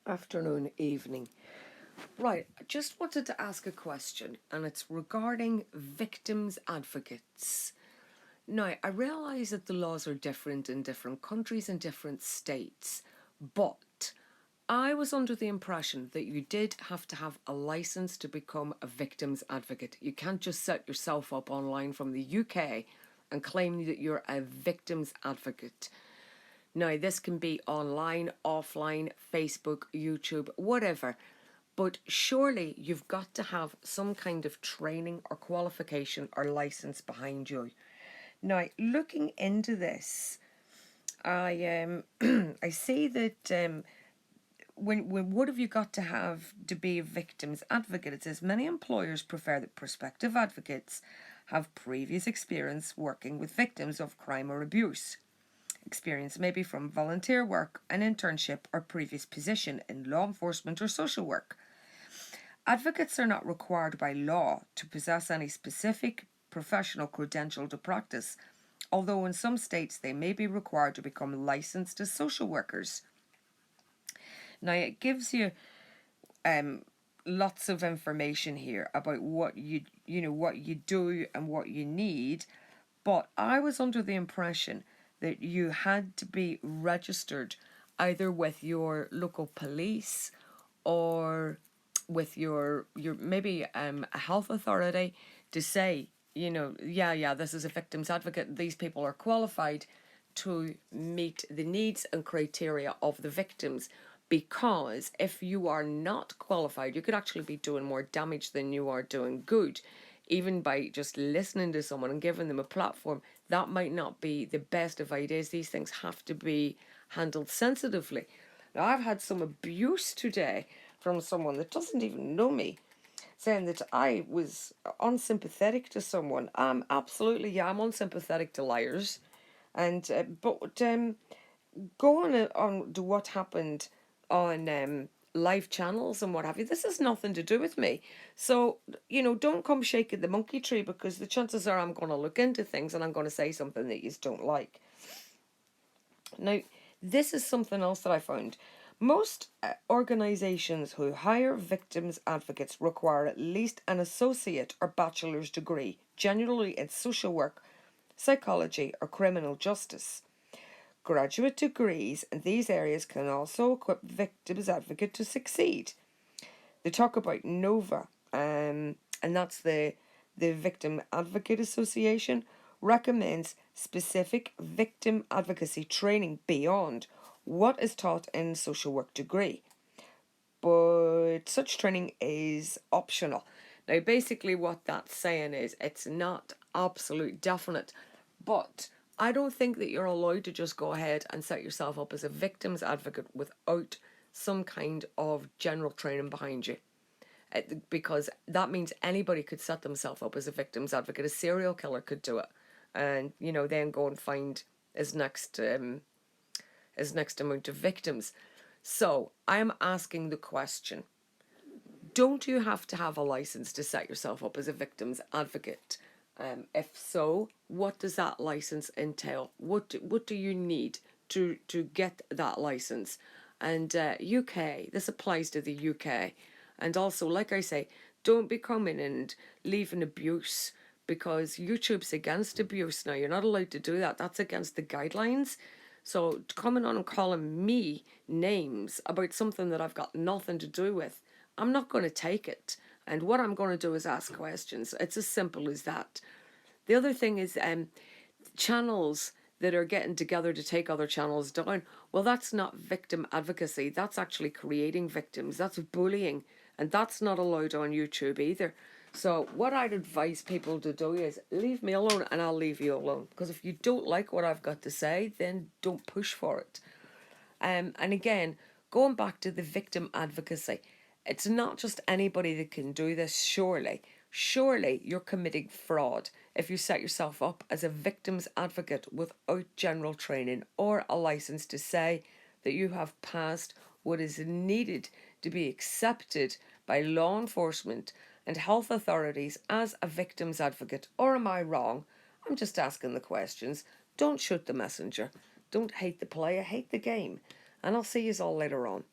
Afternoon, evening. Right, I just wanted to ask a question, and it's regarding victims' advocates. Now, I realise that the laws are different in different countries and different states, but I was under the impression that you did have to have a licence to become a victims advocate. You can't just set yourself up online from the UK and claim that you're a victims advocate. Now, this can be online, offline, Facebook, YouTube, whatever. But surely you've got to have some kind of training or qualification or license behind you. Now, looking into this, I I see that when what have you got to have to be a victim's advocate? It says many employers prefer that prospective advocates have previous experience working with victims of crime or abuse. Experience maybe from volunteer work, an internship, or previous position in law enforcement or social work. Advocates are not required by law to possess any specific professional credential to practice, although in some states they may be required to become licensed as social workers. Now, it gives you lots of information here about what what you do and what you need, but I was under the impression that you had to be registered either with your local police or with your maybe a health authority to say, yeah, this is a victim's advocate. These people are qualified to meet the needs and criteria of the victims. Because if you are not qualified, you could actually be doing more damage than you are doing good. Even by just listening to someone and giving them a platform, that might not be the best of ideas. These things have to be handled sensitively. Now, I've had some abuse today from someone that doesn't even know me, saying that I was unsympathetic to someone. Absolutely, yeah, I'm unsympathetic to liars. And but go on to what happened on live channels and what have you. This has nothing to do with me. So, don't come shaking the monkey tree, because the chances are I'm going to look into things and I'm going to say something that you don't like. Now, this is something else that I found. Most organisations who hire victims advocates require at least an associate or bachelor's degree, generally in social work, psychology, or criminal justice. Graduate degrees in these areas can also equip victims advocate to succeed. They talk about NOVA, and that's the Victim Advocate Association, recommends specific victim advocacy training beyond what is taught in social work degree. But such training is optional. Now, basically what that's saying is it's not absolute definite, but I don't think that you're allowed to just go ahead and set yourself up as a victim's advocate without some kind of general training behind you. Because that means anybody could set themselves up as a victim's advocate. A serial killer could do it, and then go and find his next amount of victims. So I am asking the question: don't you have to have a license to set yourself up as a victim's advocate? If so, what does that license entail? What do you need to get that license? And UK, this applies to the UK. And also, like I say, don't be coming and leaving abuse, because YouTube's against abuse now. You're not allowed to do that. That's against the guidelines. So coming on and calling me names about something that I've got nothing to do with, I'm not going to take it. And what I'm going to do is ask questions. It's as simple as that. The other thing is channels that are getting together to take other channels down. Well, that's not victim advocacy. That's actually creating victims. That's bullying. And that's not allowed on YouTube either. So what I'd advise people to do is leave me alone, and I'll leave you alone. Because if you don't like what I've got to say, then don't push for it. And again, going back to the victim advocacy, it's not just anybody that can do this, surely. Surely you're committing fraud if you set yourself up as a victim's advocate without general training or a license to say that you have passed what is needed to be accepted by law enforcement and health authorities as a victim's advocate. Or am I wrong? I'm just asking the questions. Don't shoot the messenger. Don't hate the player, hate the game. And I'll see you all later on.